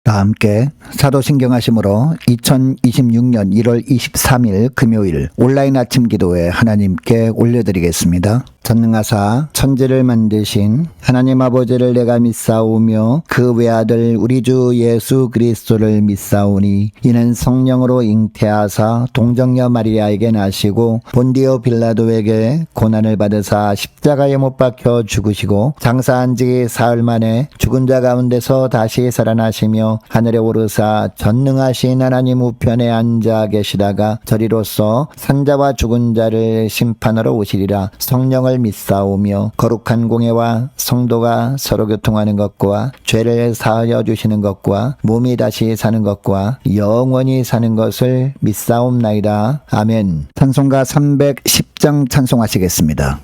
다 함께 사도신경하심으로 2026년 1월 23일 금요일 온라인 아침 기도회 하나님께 올려드리겠습니다. 전능하사 천지를 만드신 하나님 아버지를 내가 믿사오며 그 외아들 우리 주 예수 그리스도를 믿사오니 이는 성령으로 잉태하사 동정녀 마리아에게 나시고 본디오 빌라도에게 고난을 받으사 십자가에 못 박혀 죽으시고 장사한 지 사흘 만에 죽은 자 가운데서 다시 살아나시며 하늘에 오르사 전능하신 하나님 우편에 앉아 계시다가 저리로서 산자와 죽은 자를 심판하러 오시리라. 성령을 믿사오며 거룩한 공예와 성도가 서로 교통하는 것과 죄를 사하여 주시는 것과 몸이 다시 사는 것과 영원히 사는 것을 믿사옵나이다. 아멘. 찬송가 310장 찬송하시겠습니다.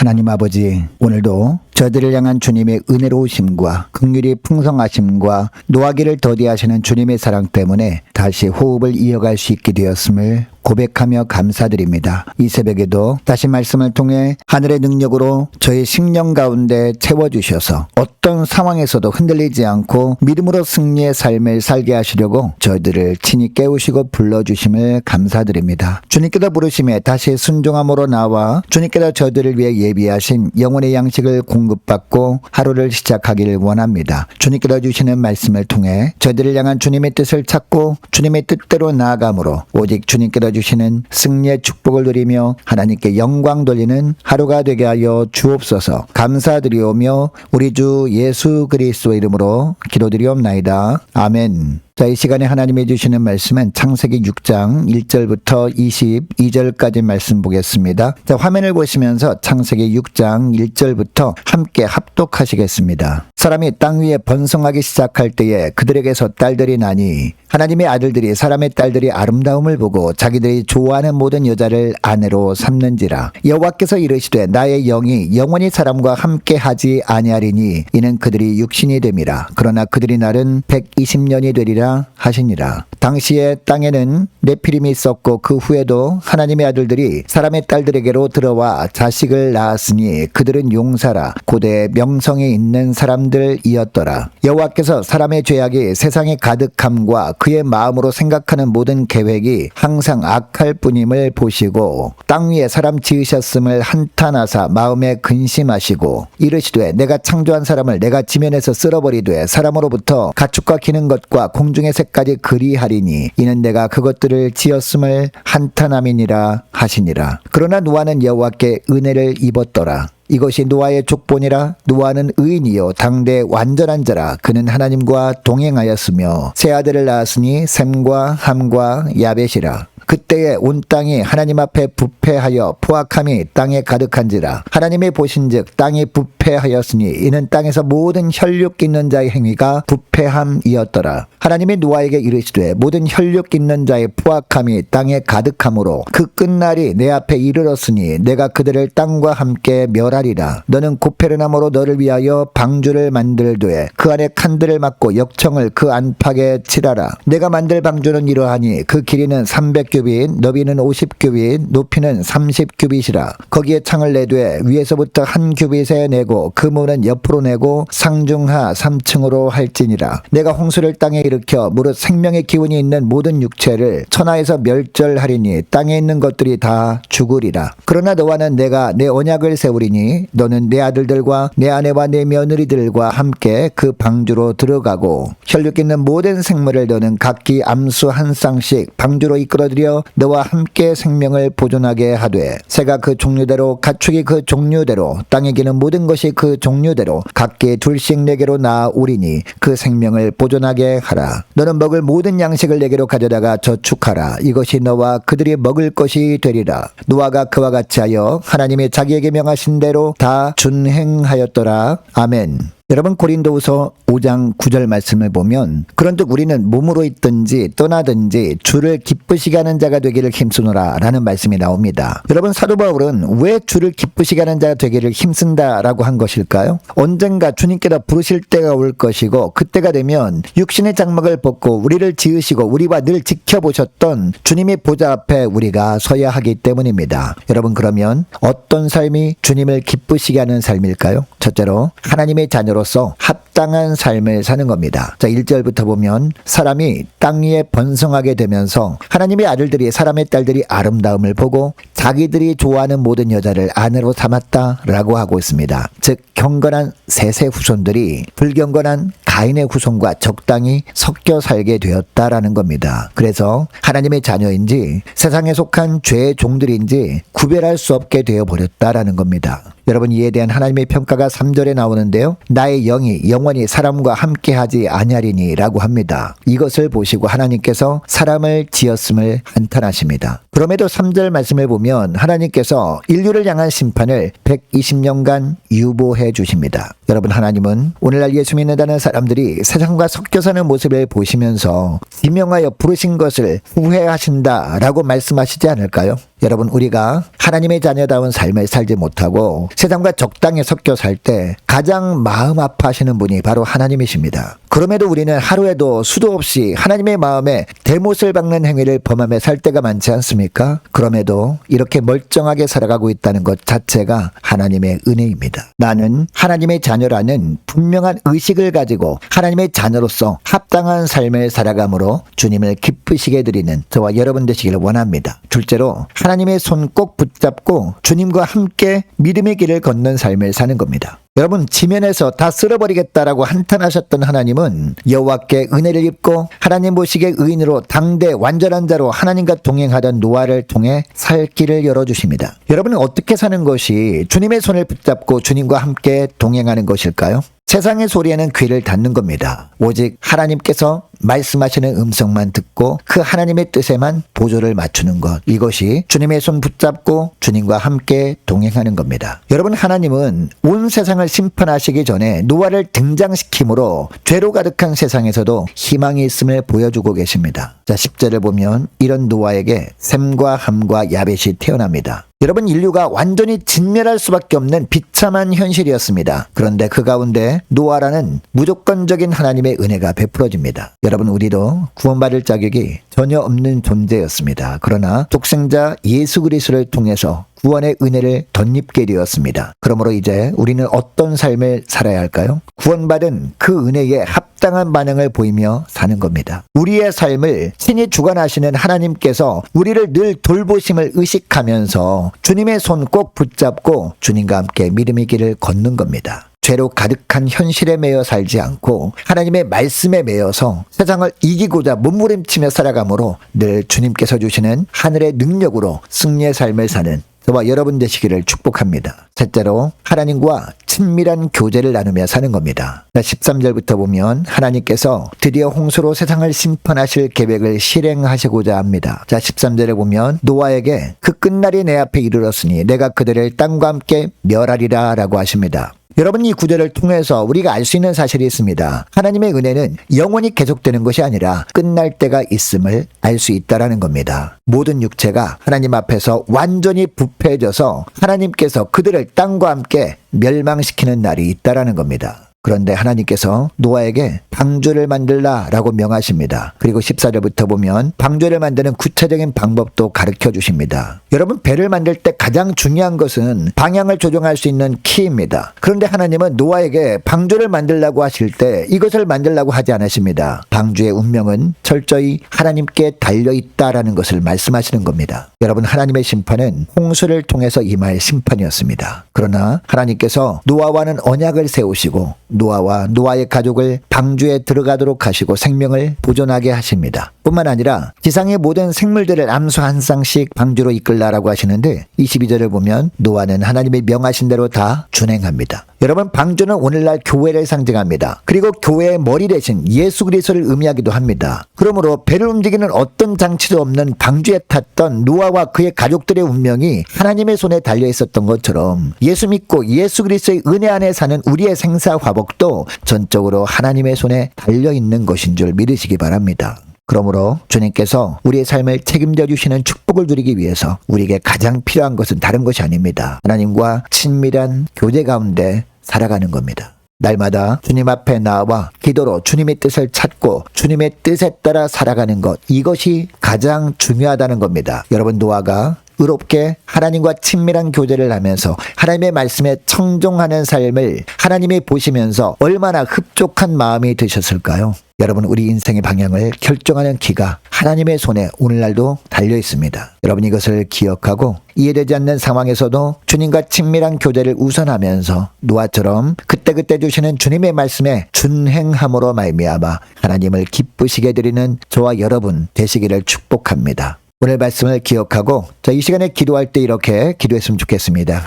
하나님 아버지, 오늘도 저희들을 향한 주님의 은혜로우심과 긍휼이 풍성하심과 노하기를 더디하시는 주님의 사랑 때문에 다시 호흡을 이어갈 수 있게 되었음을 고백하며 감사드립니다. 이 새벽에도 다시 말씀을 통해 하늘의 능력으로 저희 심령 가운데 채워주셔서 어떤 상황에서도 흔들리지 않고 믿음으로 승리의 삶을 살게 하시려고 저희들을 친히 깨우시고 불러주심을 감사드립니다. 주님께서 부르심에 다시 순종함으로 나와 주님께서 저희들을 위해 예비하신 영혼의 양식을 공유하시고 공급받고 하루를 시작하기를 원합니다. 주님께서 주시는 말씀을 통해 저희들을 향한 주님의 뜻을 찾고 주님의 뜻대로 나아감으로 오직 주님께서 주시는 승리의 축복을 누리며 하나님께 영광 돌리는 하루가 되게 하여 주옵소서. 감사드리오며 우리 주 예수 그리스도 이름으로 기도드리옵나이다. 아멘. 자, 이 시간에 하나님이 주시는 말씀은 창세기 6장 1절부터 22절까지 말씀 보겠습니다. 자, 화면을 보시면서 창세기 6장 1절부터 함께 합독하시겠습니다. 사람이 땅 위에 번성하기 시작할 때에 그들에게서 딸들이 나니 하나님의 아들들이 사람의 딸들이 아름다움을 보고 자기들이 좋아하는 모든 여자를 아내로 삼는지라. 여호와께서 이르시되 나의 영이 영원히 사람과 함께 하지 아니하리니 이는 그들이 육신이 됨이라. 그러나 그들이 날은 120년이 되리라 하시니라. 당시에 땅에는 네피림이 있었고 그 후에도 하나님의 아들들이 사람의 딸들에게로 들어와 자식을 낳았으니 그들은 용사라 고대 명성이 있는 사람들이었더라. 여호와께서 사람의 죄악이 세상에 가득함과 그의 마음으로 생각하는 모든 계획이 항상 악할 뿐임을 보시고 땅 위에 사람 지으셨음을 한탄하사 마음에 근심하시고 이르시되 내가 창조한 사람을 내가 지면에서 쓸어버리되 사람으로부터 가축과 기는 것과 공중의 새까지 그리하리니 이는 내가 그것들을 지었음을 한탄함이니라 하시니라. 그러나 노아는 여호와께 은혜를 입었더라. 이것이 노아의 족본이라. 노아는 의인이요 당대 완전한 자라. 그는 하나님과 동행하였으며 세 아들을 낳았으니 셈과 함과 야벳이라. 그때에 온 땅이 하나님 앞에 부패하여 포악함이 땅에 가득한지라. 하나님이 보신즉 땅이 부패하였으니 이는 땅에서 모든 혈육 있는 자의 행위가 부패함이었더라. 하나님이 노아에게 이르시되 모든 혈육 있는 자의 포악함이 땅에 가득함으로 그 끝날이 내 앞에 이르렀으니 내가 그들을 땅과 함께 멸하리라. 너는 고페르나무로 너를 위하여 방주를 만들되 그 안에 칸들을 막고 역청을 그 안팎에 칠하라. 내가 만들 방주는 이러하니 그 길이는 300규빗 너비는 50규빗 높이는 30규빗이라. 거기에 창을 내되 위에서부터 한 규빗에 내고 그 문은 옆으로 내고 상중하 3층으로 할지니라. 내가 홍수를 땅에 일으켜 무릇 생명의 기운이 있는 모든 육체를 천하에서 멸절하리니 땅에 있는 것들이 다 죽으리라. 그러나 너와는 내가 내 언약을 세우리니 너는 내 아들들과 내 아내와 내 며느리들과 함께 그 방주로 들어가고 혈육 있는 모든 생물을 너는 각기 암수 한 쌍씩 방주로 이끌어들여 너와 함께 생명을 보존하게 하되 새가 그 종류대로 가축이 그 종류대로 땅에 기는 모든 것이 그 종류대로 각기 둘씩 내게로 나아오리니 그 생명을 보존하게 하라. 너는 먹을 모든 양식을 내게로 가져다가 저축하라. 이것이 너와 그들이 먹을 것이 되리라. 노아가 그와 같이 하여 하나님이 자기에게 명하신 대로 다 준행하였더라. 아멘. 여러분 고린도후서 5장 9절 말씀을 보면 그런즉 우리는 몸으로 있든지 떠나든지 주를 기쁘시게 하는 자가 되기를 힘쓰노라 라는 말씀이 나옵니다. 여러분 사도 바울은 왜 주를 기쁘시게 하는 자가 되기를 힘쓴다라고 한 것일까요? 언젠가 주님께서 부르실 때가 올 것이고 그때가 되면 육신의 장막을 벗고 우리를 지으시고 우리와 늘 지켜보셨던 주님의 보좌 앞에 우리가 서야 하기 때문입니다. 여러분 그러면 어떤 삶이 주님을 기쁘시게 하는 삶일까요? 첫째로 하나님의 자녀로서 합당한 삶을 사는 겁니다. 자, 1절부터 보면 사람이 땅 위에 번성하게 되면서 하나님의 아들들이 사람의 딸들이 아름다움을 보고 자기들이 좋아하는 모든 여자를 아내로 삼았다라고 하고 있습니다. 즉 경건한 셋의 후손들이 불경건한 가인의 후손과 적당히 섞여 살게 되었다라는 겁니다. 그래서 하나님의 자녀인지 세상에 속한 죄의 종들인지 구별할 수 없게 되어버렸다라는 겁니다. 여러분 이에 대한 하나님의 평가가 3절에 나오는데요. 나의 영이 영원히 사람과 함께하지 아니하리니 라고 합니다. 이것을 보시고 하나님께서 사람을 지었음을 한탄하십니다. 그럼에도 3절 말씀을 보면 하나님께서 인류를 향한 심판을 120년간 유보해 주십니다. 여러분 하나님은 오늘날 예수 믿는다는 사람들이 세상과 섞여 사는 모습을 보시면서 지명하여 부르신 것을 후회하신다라고 말씀하시지 않을까요? 여러분 우리가 하나님의 자녀다운 삶을 살지 못하고 세상과 적당히 섞여 살 때 가장 마음 아파하시는 분이 바로 하나님이십니다. 그럼에도 우리는 하루에도 수도 없이 하나님의 마음에 대못을 박는 행위를 범하며 살 때가 많지 않습니까? 그럼에도 이렇게 멀쩡하게 살아가고 있다는 것 자체가 하나님의 은혜입니다. 나는 하나님의 자녀라는 분명한 의식을 가지고 하나님의 자녀로서 합당한 삶을 살아감으로 주님을 기쁘시게 드리는 저와 여러분 되시기를 원합니다. 둘째로 하나님의 손 꼭 붙잡고 주님과 함께 믿음의 길을 걷는 삶을 사는 겁니다. 여러분, 지면에서 다 쓸어버리겠다라고 한탄하셨던 하나님은 여호와께 은혜를 입고 하나님 보시기에 의인으로 당대 완전한 자로 하나님과 동행하던 노아를 통해 살 길을 열어주십니다. 여러분은 어떻게 사는 것이 주님의 손을 붙잡고 주님과 함께 동행하는 것일까요? 세상의 소리에는 귀를 닫는 겁니다. 오직 하나님께서 말씀하시는 음성만 듣고 그 하나님의 뜻에만 보조를 맞추는 것, 이것이 주님의 손 붙잡고 주님과 함께 동행하는 겁니다. 여러분, 하나님은 온 세상을 심판하시기 전에 노아를 등장시킴으로 죄로 가득한 세상에서도 희망이 있음을 보여주고 계십니다. 자, 10절을 보면 이런 노아에게 셈과 함과 야벳이 태어납니다. 여러분, 인류가 완전히 진멸할 수밖에 없는 비참한 현실이었습니다. 그런데 그 가운데 노아라는 무조건적인 하나님의 은혜가 베풀어집니다. 여러분, 우리도 구원받을 자격이 전혀 없는 존재였습니다. 그러나 독생자 예수 그리스도를 통해서 구원의 은혜를 덧입게 되었습니다. 그러므로 이제 우리는 어떤 삶을 살아야 할까요? 구원받은 그 은혜에 합당한 반응을 보이며 사는 겁니다. 우리의 삶을 친히 주관하시는 하나님께서 우리를 늘 돌보심을 의식하면서 주님의 손 꼭 붙잡고 주님과 함께 믿음의 길을 걷는 겁니다. 죄로 가득한 현실에 매여 살지 않고 하나님의 말씀에 매여서 세상을 이기고자 몸부림치며 살아가므로 늘 주님께서 주시는 하늘의 능력으로 승리의 삶을 사는 저와 여러분 되시기를 축복합니다. 셋째로, 하나님과 친밀한 교제를 나누며 사는 겁니다. 13절부터 보면 하나님께서 드디어 홍수로 세상을 심판하실 계획을 실행하시고자 합니다. 자, 13절에 보면 노아에게 그 끝날이 내 앞에 이르렀으니 내가 그들을 땅과 함께 멸하리라 라고 하십니다. 여러분, 이 구절을 통해서 우리가 알 수 있는 사실이 있습니다. 하나님의 은혜는 영원히 계속되는 것이 아니라 끝날 때가 있음을 알 수 있다라는 겁니다. 모든 육체가 하나님 앞에서 완전히 부패해져서 하나님께서 그들을 땅과 함께 멸망시키는 날이 있다라는 겁니다. 그런데 하나님께서 노아에게 방주를 만들라라고 명하십니다. 그리고 14절부터 보면 방주를 만드는 구체적인 방법도 가르쳐 주십니다. 여러분, 배를 만들 때 가장 중요한 것은 방향을 조정할 수 있는 키입니다. 그런데 하나님은 노아에게 방주를 만들라고 하실 때 이것을 만들라고 하지 않으십니다. 방주의 운명은 철저히 하나님께 달려있다라는 것을 말씀하시는 겁니다. 여러분, 하나님의 심판은 홍수를 통해서 임할 심판이었습니다. 그러나 하나님께서 노아와는 언약을 세우시고 노아와 노아의 가족을 방주에 들어가도록 하시고 생명을 보존하게 하십니다. 뿐만 아니라 지상의 모든 생물들을 암수 한 쌍씩 방주로 이끌라라고 하시는데 22절을 보면 노아는 하나님의 명하신 대로 다 준행합니다. 여러분, 방주는 오늘날 교회를 상징합니다. 그리고 교회의 머리 대신 예수 그리스도를 의미하기도 합니다. 그러므로 배를 움직이는 어떤 장치도 없는 방주에 탔던 노아와 그의 가족들의 운명이 하나님의 손에 달려 있었던 것처럼 예수 믿고 예수 그리스도의 은혜 안에 사는 우리의 생사 화복도 전적으로 하나님의 손에 달려 있는 것인 줄 믿으시기 바랍니다. 그러므로 주님께서 우리의 삶을 책임져 주시는 축복을 누리기 위해서 우리에게 가장 필요한 것은 다른 것이 아닙니다. 하나님과 친밀한 교제 가운데 살아가는 겁니다. 날마다 주님 앞에 나와 기도로 주님의 뜻을 찾고 주님의 뜻에 따라 살아가는 것, 이것이 가장 중요하다는 겁니다. 여러분, 노아가 의롭게 하나님과 친밀한 교제를 하면서 하나님의 말씀에 청종하는 삶을 하나님이 보시면서 얼마나 흡족한 마음이 드셨을까요? 여러분, 우리 인생의 방향을 결정하는 키가 하나님의 손에 오늘날도 달려 있습니다. 여러분, 이것을 기억하고 이해되지 않는 상황에서도 주님과 친밀한 교제를 우선하면서 노아처럼 그때그때 주시는 주님의 말씀에 준행함으로 말미암아 하나님을 기쁘시게 드리는 저와 여러분 되시기를 축복합니다. 오늘 말씀을 기억하고 이 시간에 기도할 때 이렇게 기도했으면 좋겠습니다.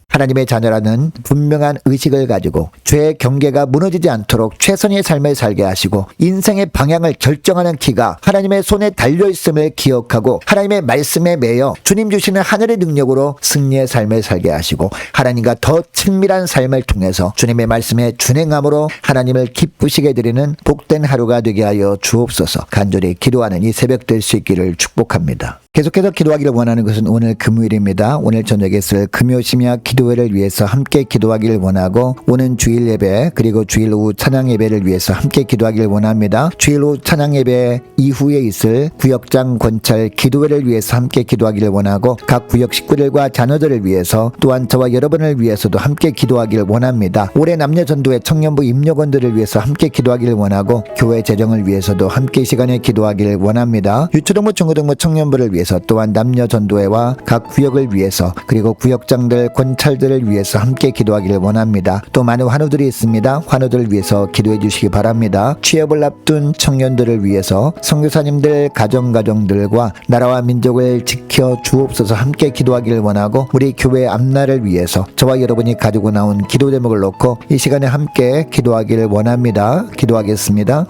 하나님의 자녀라는 분명한 의식을 가지고 죄의 경계가 무너지지 않도록 최선의 삶을 살게 하시고 인생의 방향을 결정하는 키가 하나님의 손에 달려있음을 기억하고 하나님의 말씀에 매여 주님 주시는 하늘의 능력으로 승리의 삶을 살게 하시고 하나님과 더 친밀한 삶을 통해서 주님의 말씀에 준행함으로 하나님을 기쁘시게 드리는 복된 하루가 되게 하여 주옵소서. 간절히 기도하는 이 새벽 될 수 있기를 축복합니다. 계속해서 기도하기를 원하는 것은 오늘 금요일입니다. 오늘 저녁에 쓸 금요 심야 기도회를 위해서 함께 기도하기를 원하고 오는 주일 예배 그리고 주일 오후 찬양 예배를 위해서 함께 기도하기를 원합니다. 주일 오후 찬양 예배 이후에 있을 구역장 권찰 기도회를 위해서 함께 기도하기를 원하고 각 구역 식구들과 자녀들을 위해서 또한 저와 여러분을 위해서도 함께 기도하기를 원합니다. 올해 남녀 전도회 청년부 임력원들을 위해서 함께 기도하기를 원하고 교회 재정을 위해서도 함께 이 시간에 기도하기를 원합니다. 유초등부 중고등부 청년부를 위해 위해서, 또한 남녀 전도회와 각 구역을 위해서, 그리고 구역장들, 권찰들을 위해서 함께 기도하기를 원합니다. 또 많은 환우들이 있습니다. 환우들을 위해서 기도해 주시기 바랍니다. 취업을 앞둔 청년들을 위해서 선교사님들 가정들과 나라와 민족을 지켜 주옵소서 함께 기도하기를 원하고, 우리 교회 앞날을 위해서 저와 여러분이 가지고 나온 기도 제목을 놓고 이 시간에 함께 기도하기를 원합니다. 기도하겠습니다.